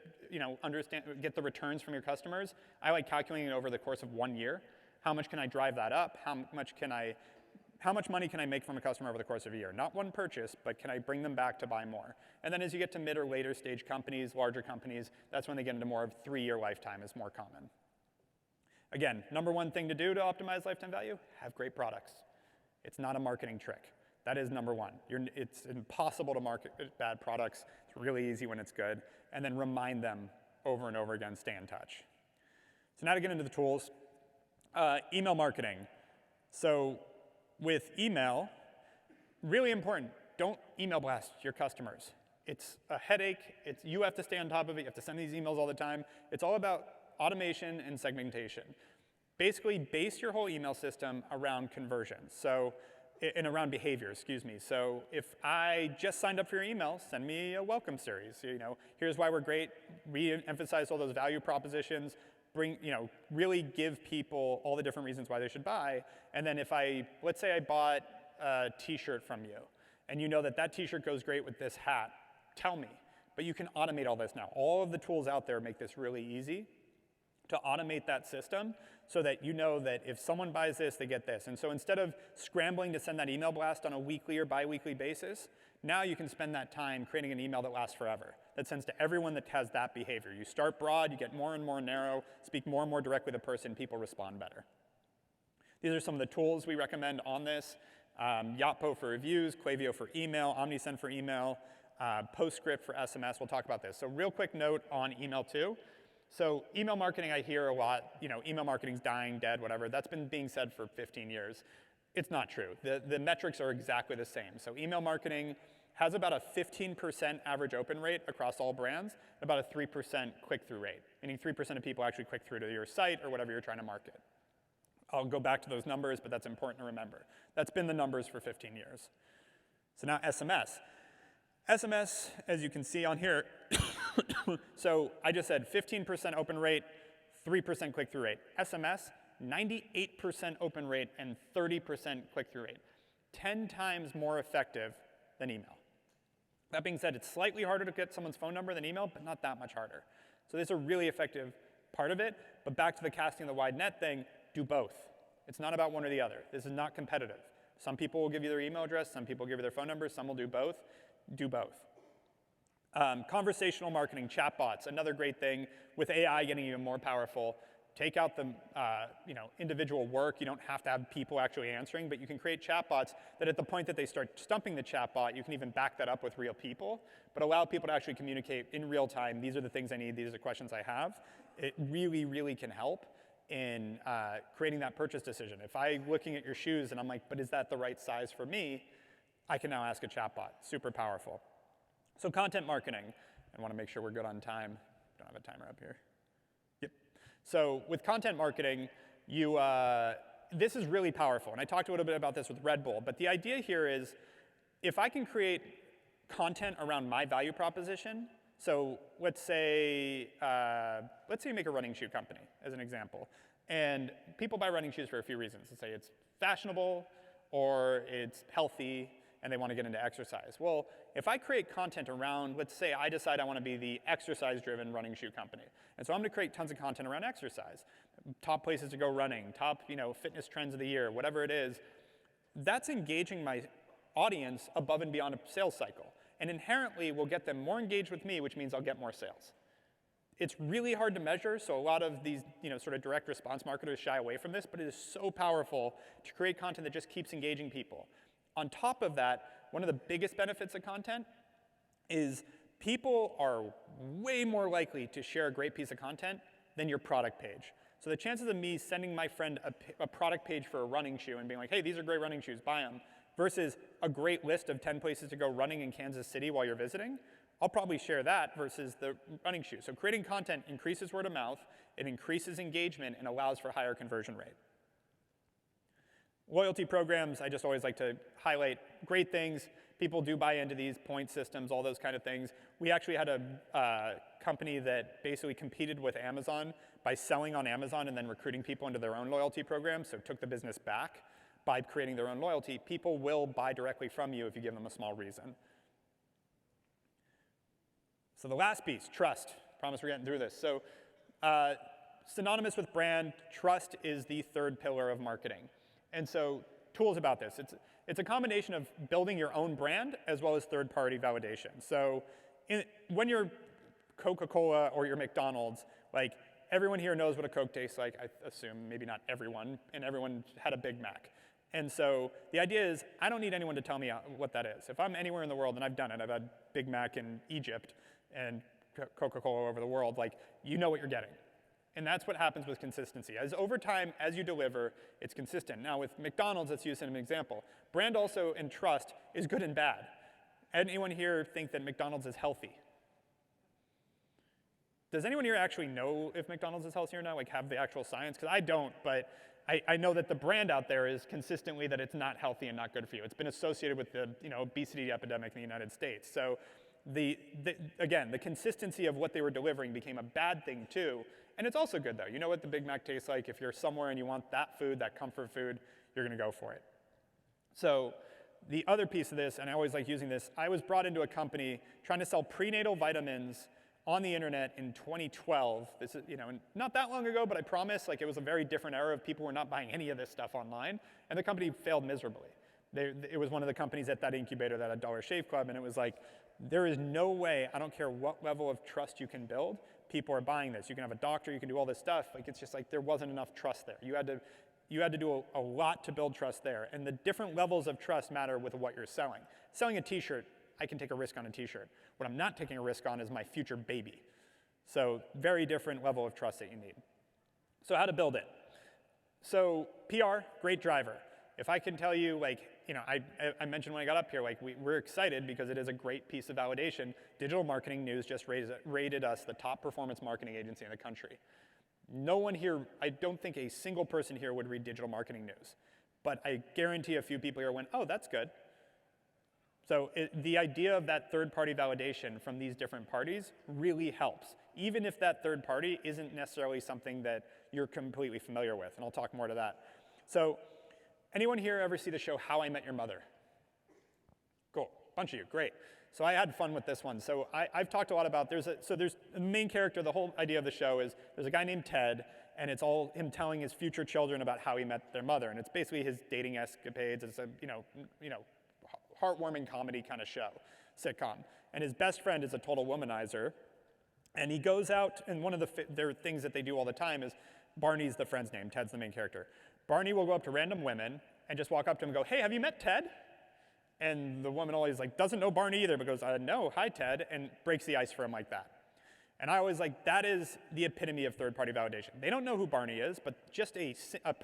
get the returns from your customers, I like calculating it over the course of 1 year. How much can I drive that up? How much money can I make from a customer over the course of a year? Not one purchase, but can I bring them back to buy more? And then as you get to mid or later stage companies, larger companies, that's when they get into more of 3-year lifetime is more common. Again, #1 thing to do to optimize lifetime value, have great products. It's not a marketing trick. That is #1. It's impossible to market bad products. It's really easy when it's good. And then remind them over and over again, stay in touch. So now to get into the tools. Email marketing. So with email, really important, don't email blast your customers. It's a headache. You have to stay on top of it. You have to send these emails all the time. It's all about automation and segmentation. Basically, base your whole email system around conversions, and around behavior, excuse me. So if I just signed up for your email, send me a welcome series. Here's why we're great. Re-emphasize all those value propositions. Really give people all the different reasons why they should buy. And then let's say I bought a t-shirt from you, and you know that t-shirt goes great with this hat, tell me. But you can automate all this now. All of the tools out there make this really easy to automate that system so that you know that if someone buys this, they get this. And so instead of scrambling to send that email blast on a weekly or bi-weekly basis, now you can spend that time creating an email that lasts forever, that sends to everyone that has that behavior. You start broad, you get more and more narrow, speak more and more directly to the person, people respond better. These are some of the tools we recommend on this. Yotpo for reviews, Klaviyo for email, OmniSend for email, PostScript for SMS. We'll talk about this. So real quick note on email too. So email marketing, I hear a lot, email marketing's dying, dead, whatever. That's been being said for 15 years. It's not true. The metrics are exactly the same. So email marketing has about a 15% average open rate across all brands, and about a 3% click-through rate, meaning 3% of people actually click through to your site or whatever you're trying to market. I'll go back to those numbers, but that's important to remember. That's been the numbers for 15 years. So now SMS. SMS, as you can see on here, so I just said 15% open rate, 3% click-through rate. SMS, 98% open rate and 30% click-through rate. 10 times more effective than email. That being said, it's slightly harder to get someone's phone number than email, but not that much harder. So this is a really effective part of it. But back to the casting the wide net thing, do both. It's not about one or the other. This is not competitive. Some people will give you their email address, some people will give you their phone number, some will do both. Do both. Conversational marketing, chatbots, another great thing with AI getting even more powerful. Take out the individual work. You don't have to have people actually answering, but you can create chatbots that at the point that they start stumping the chatbot, you can even back that up with real people, but allow people to actually communicate in real time. These are the things I need. These are the questions I have. It really, really can help in creating that purchase decision. If I'm looking at your shoes and I'm like, but is that the right size for me? I can now ask a chatbot. Super powerful. So content marketing. I want to make sure we're good on time. Don't have a timer up here. Yep. So with content marketing, this is really powerful. And I talked a little bit about this with Red Bull. But the idea here is if I can create content around my value proposition, so let's say you make a running shoe company, as an example. And people buy running shoes for a few reasons. Let's say it's fashionable, or it's healthy, and they want to get into exercise. Well, if I create content around, let's say I decide I want to be the exercise-driven running shoe company. And so I'm going to create tons of content around exercise. Top places to go running, top fitness trends of the year, whatever it is. That's engaging my audience above and beyond a sales cycle. And inherently will get them more engaged with me, which means I'll get more sales. It's really hard to measure, so a lot of these sort of direct response marketers shy away from this, but it is so powerful to create content that just keeps engaging people. On top of that, one of the biggest benefits of content is people are way more likely to share a great piece of content than your product page. So the chances of me sending my friend a product page for a running shoe and being like, hey, these are great running shoes, buy them, versus a great list of 10 places to go running in Kansas City while you're visiting, I'll probably share that versus the running shoe. So creating content increases word of mouth, it increases engagement, and allows for higher conversion rate. Loyalty programs, I just always like to highlight great things. People do buy into these point systems, all those kind of things. We actually had a company that basically competed with Amazon by selling on Amazon and then recruiting people into their own loyalty program, so took the business back by creating their own loyalty. People will buy directly from you if you give them a small reason. So the last piece, trust. Promise we're getting through this. So synonymous with brand, trust is the third pillar of marketing. And so tools about this. It's a combination of building your own brand as well as third-party validation. So when you're Coca-Cola or you're McDonald's, like everyone here knows what a Coke tastes like, I assume, maybe not everyone, and everyone had a Big Mac. And so the idea is I don't need anyone to tell me what that is. If I'm anywhere in the world, and I've done it, I've had Big Mac in Egypt and Coca-Cola all over the world, like you know what you're getting. And that's what happens with consistency. As over time, as you deliver, it's consistent. Now with McDonald's, let's use an example. Brand also and trust is good and bad. Anyone here think that McDonald's is healthy? Does anyone here actually know if McDonald's is healthy or not, like have the actual science? Because I don't, but I know that the brand out there is consistently that it's not healthy and not good for you. It's been associated with the obesity epidemic in the United States. So again, the consistency of what they were delivering became a bad thing too. And it's also good though. You know what the Big Mac tastes like. If you're somewhere and you want that food, that comfort food, you're gonna go for it. So the other piece of this, and I always like using this, I was brought into a company trying to sell prenatal vitamins on the internet in 2012. This is, not that long ago, but I promise, like it was a very different era of people were not buying any of this stuff online, and the company failed miserably. It was one of the companies at that incubator that had Dollar Shave Club, and it was like, there is no way, I don't care what level of trust you can build, people are buying this. You can have a doctor, you can do all this stuff, like it's just like there wasn't enough trust there. You had to do a lot to build trust there, and the different levels of trust matter with what you're selling. Selling a t-shirt, I can take a risk on a t-shirt. What I'm not taking a risk on is my future baby. So very different level of trust that you need. So how to build it? So PR, great driver. If I can tell you, like, I mentioned when I got up here, like we're excited because it is a great piece of validation. Digital Marketing News just rated us the top performance marketing agency in the country. No one here, I don't think a single person here would read Digital Marketing News. But I guarantee a few people here went, oh, that's good. So the idea of that third-party validation from these different parties really helps, even if that third party isn't necessarily something that you're completely familiar with, and I'll talk more to that. So anyone here ever see the show How I Met Your Mother? Cool, bunch of you, great. So I had fun with this one. So I've talked a lot about, there's the main character, the whole idea of the show is there's a guy named Ted, and it's all him telling his future children about how he met their mother, and it's basically his dating escapades. It's a heartwarming comedy kind of show, sitcom. And his best friend is a total womanizer, and he goes out, and one of their things that they do all the time is, Barney's the friend's name, Ted's the main character. Barney will go up to random women and just walk up to him and go, hey, have you met Ted? And the woman always doesn't know Barney either, but goes, no, hi Ted, and breaks the ice for him like that. And I always that is the epitome of third-party validation. They don't know who Barney is, but just a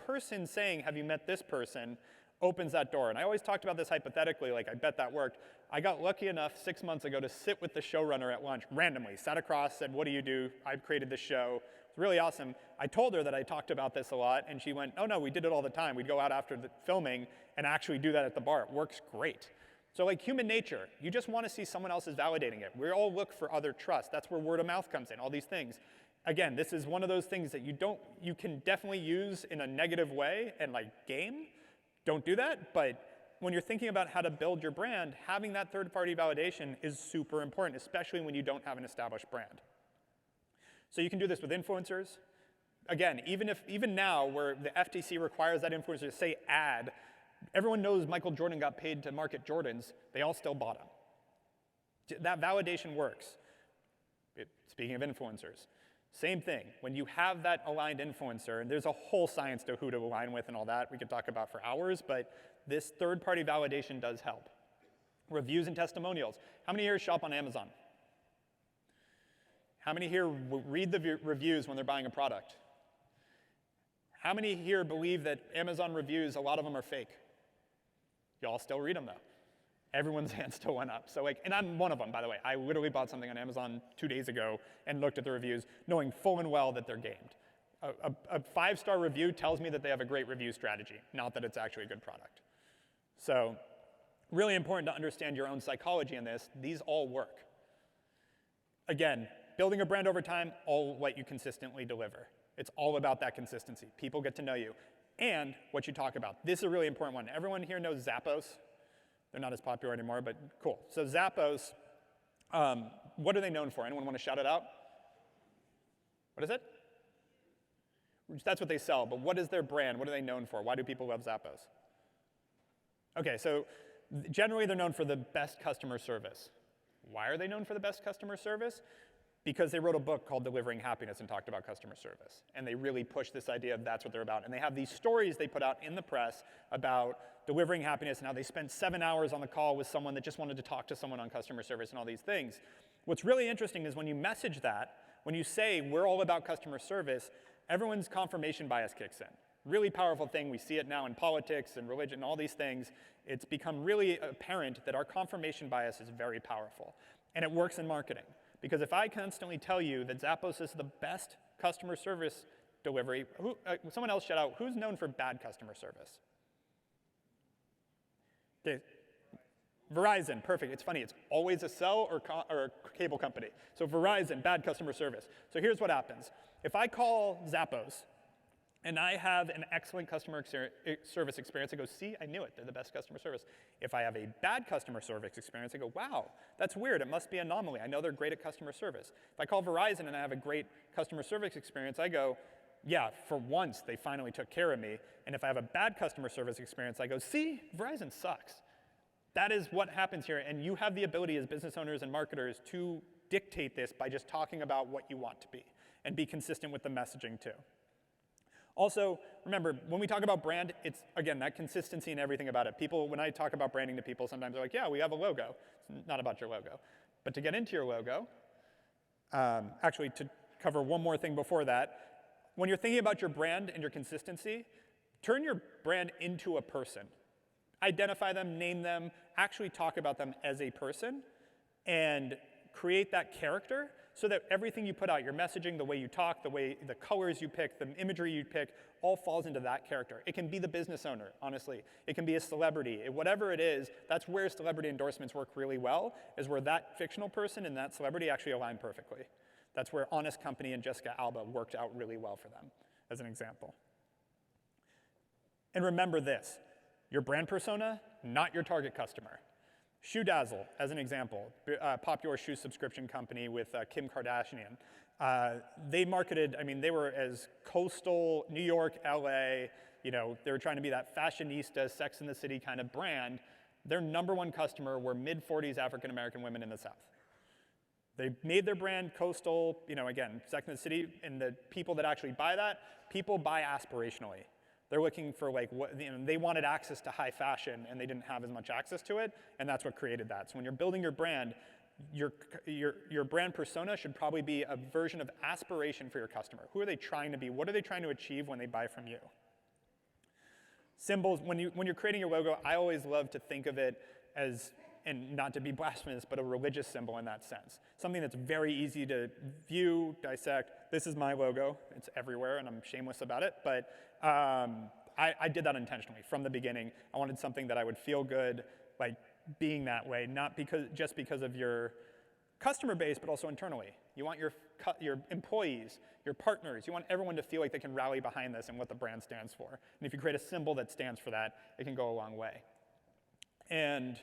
person saying, have you met this person, opens that door. And I always talked about this hypothetically, I bet that worked. I got lucky enough 6 months ago to sit with the showrunner at lunch randomly, sat across, said, what do you do? I've created this show. It's really awesome. I told her that I talked about this a lot, and she went, oh no, we did it all the time. We'd go out after the filming and actually do that at the bar. It works great. So human nature, you just want to see someone else is validating it. We all look for other trust. That's where word of mouth comes in, all these things. Again, this is one of those things that you can definitely use in a negative way and game. Don't do that, but when you're thinking about how to build your brand, having that third-party validation is super important, especially when you don't have an established brand. So you can do this with influencers. Again, even now where the FTC requires that influencer to say ad, everyone knows Michael Jordan got paid to market Jordans, they all still bought them. That validation works. Speaking of influencers, same thing. When you have that aligned influencer, and there's a whole science to who to align with and all that we could talk about for hours, but this third-party validation does help. Reviews and testimonials. How many here shop on Amazon? How many here read the reviews when they're buying a product? How many here believe that Amazon reviews, a lot of them are fake? Y'all still read them though. Everyone's hand still went up. So and I'm one of them, by the way. I literally bought something on Amazon 2 days ago and looked at the reviews, knowing full and well that they're gamed. A 5-star review tells me that they have a great review strategy, not that it's actually a good product. So really important to understand your own psychology in this. These all work. Again, building a brand over time, all what you consistently deliver. It's all about that consistency. People get to know you. And what you talk about. This is a really important one. Everyone here knows Zappos. They're not as popular anymore, but cool. So Zappos, what are they known for? Anyone want to shout it out? What is it? That's what they sell, but what is their brand? What are they known for? Why do people love Zappos? Okay, so generally they're known for the best customer service. Why are they known for the best customer service? Because they wrote a book called Delivering Happiness and talked about customer service. And they really pushed this idea of that's what they're about. And they have these stories they put out in the press about delivering happiness and how they spent 7 hours on the call with someone that just wanted to talk to someone on customer service and all these things. What's really interesting is when you message that, when you say we're all about customer service, everyone's confirmation bias kicks in. Really powerful thing. We see it now in politics and religion and all these things. It's become really apparent that our confirmation bias is very powerful. And it works in marketing. Because if I constantly tell you that Zappos is the best customer service delivery, someone else shout out, who's known for bad customer service? Okay, Verizon, perfect. It's funny, it's always a cell or a cable company. So Verizon, bad customer service. So here's what happens. If I call Zappos and I have an excellent customer service experience, I go, see, I knew it, they're the best customer service. If I have a bad customer service experience, I go, wow, that's weird, it must be an anomaly. I know they're great at customer service. If I call Verizon and I have a great customer service experience, I go, yeah, for once they finally took care of me. And if I have a bad customer service experience, I go, see, Verizon sucks. That is what happens here, and you have the ability as business owners and marketers to dictate this by just talking about what you want to be and be consistent with the messaging too. Also, remember, when we talk about brand, it's, again, that consistency and everything about it. People, when I talk about branding to people, sometimes they're like, yeah, we have a logo. It's not about your logo. But to get into your logo, actually, to cover one more thing before that, when you're thinking about your brand and your consistency, turn your brand into a person. Identify them, name them, actually talk about them as a person, and create that character so that everything you put out, your messaging, the way you talk, the colors you pick, the imagery you pick, all falls into that character. It can be the business owner, honestly. It can be a celebrity. Whatever it is, that's where celebrity endorsements work really well, is where that fictional person and that celebrity actually align perfectly. That's where Honest Company and Jessica Alba worked out really well for them, as an example. And remember this, your brand persona, not your target customer. Shoe Dazzle, as an example, popular shoe subscription company with Kim Kardashian. They marketed, I mean, they were as coastal, New York, LA, you know, they were trying to be that fashionista, Sex in the City kind of brand. Their #1 customer were mid-40s African-American women in the South. They made their brand coastal, you know, again, Sex in the City, and the people that actually buy that, people buy aspirationally. They're looking for like, what, you know, they wanted access to high fashion and they didn't have as much access to it, and that's what created that. So when you're building your brand, your brand persona should probably be a version of aspiration for your customer. Who are they trying to be? What are they trying to achieve when they buy from you? Symbols, when you're creating your logo, I always love to think of it as, and not to be blasphemous, but a religious symbol in that sense. Something that's very easy to view, dissect. This is my logo. It's everywhere, and I'm shameless about it. But I did that intentionally from the beginning. I wanted something that I would feel good like being that way, not just because of your customer base, but also internally. You want your employees, your partners, you want everyone to feel like they can rally behind this and what the brand stands for. And if you create a symbol that stands for that, it can go a long way. And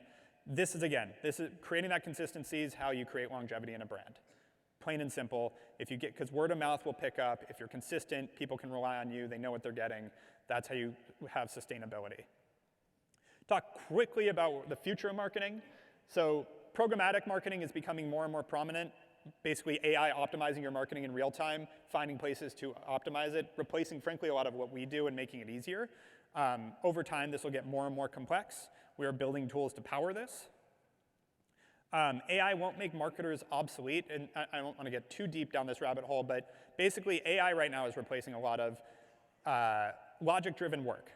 this is creating that consistency is how you create longevity in a brand. Plain and simple. Because word of mouth will pick up. If you're consistent, people can rely on you. They know what they're getting. That's how you have sustainability. Talk quickly about the future of marketing. So programmatic marketing is becoming more and more prominent. Basically, AI optimizing your marketing in real time, finding places to optimize it, replacing, frankly, a lot of what we do and making it easier. Over time, this will get more and more complex. We are building tools to power this. AI won't make marketers obsolete, and I don't want to get too deep down this rabbit hole, but basically AI right now is replacing a lot of logic-driven work.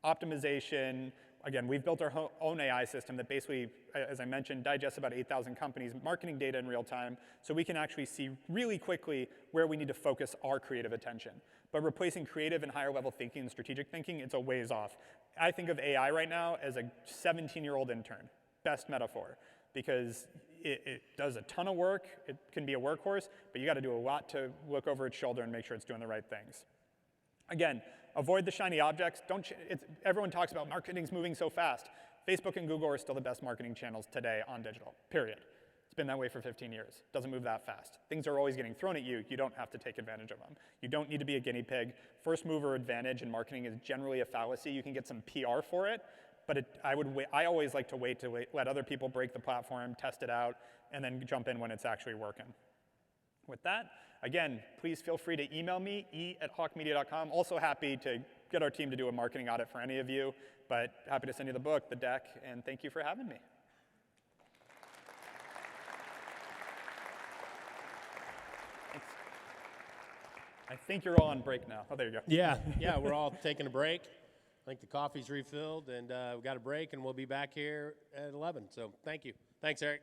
Optimization, again, we've built our own AI system that basically, as I mentioned, digests about 8,000 companies' marketing data in real time, so we can actually see really quickly where we need to focus our creative attention. But replacing creative and higher level thinking and strategic thinking, it's a ways off. I think of AI right now as a 17-year-old intern, best metaphor, because it does a ton of work, it can be a workhorse, but you got to do a lot to look over its shoulder and make sure it's doing the right things. Again, avoid the shiny objects. Everyone talks about marketing's moving so fast. Facebook and Google are still the best marketing channels today on digital, period. It's been that way for 15 years. Doesn't move that fast. Things are always getting thrown at you. You don't have to take advantage of them. You don't need to be a guinea pig. First mover advantage in marketing is generally a fallacy. You can get some PR for it, but I always like to let other people break the platform, test it out, and then jump in when it's actually working. With that, again, please feel free to email me, e@hawkemedia.com. Also happy to get our team to do a marketing audit for any of you, but happy to send you the book, the deck, and thank you for having me. Thanks. I think you're all on break now. Oh, there you go. Yeah, we're all taking a break. I think the coffee's refilled, and we've got a break, and we'll be back here at 11. So thank you. Thanks, Eric.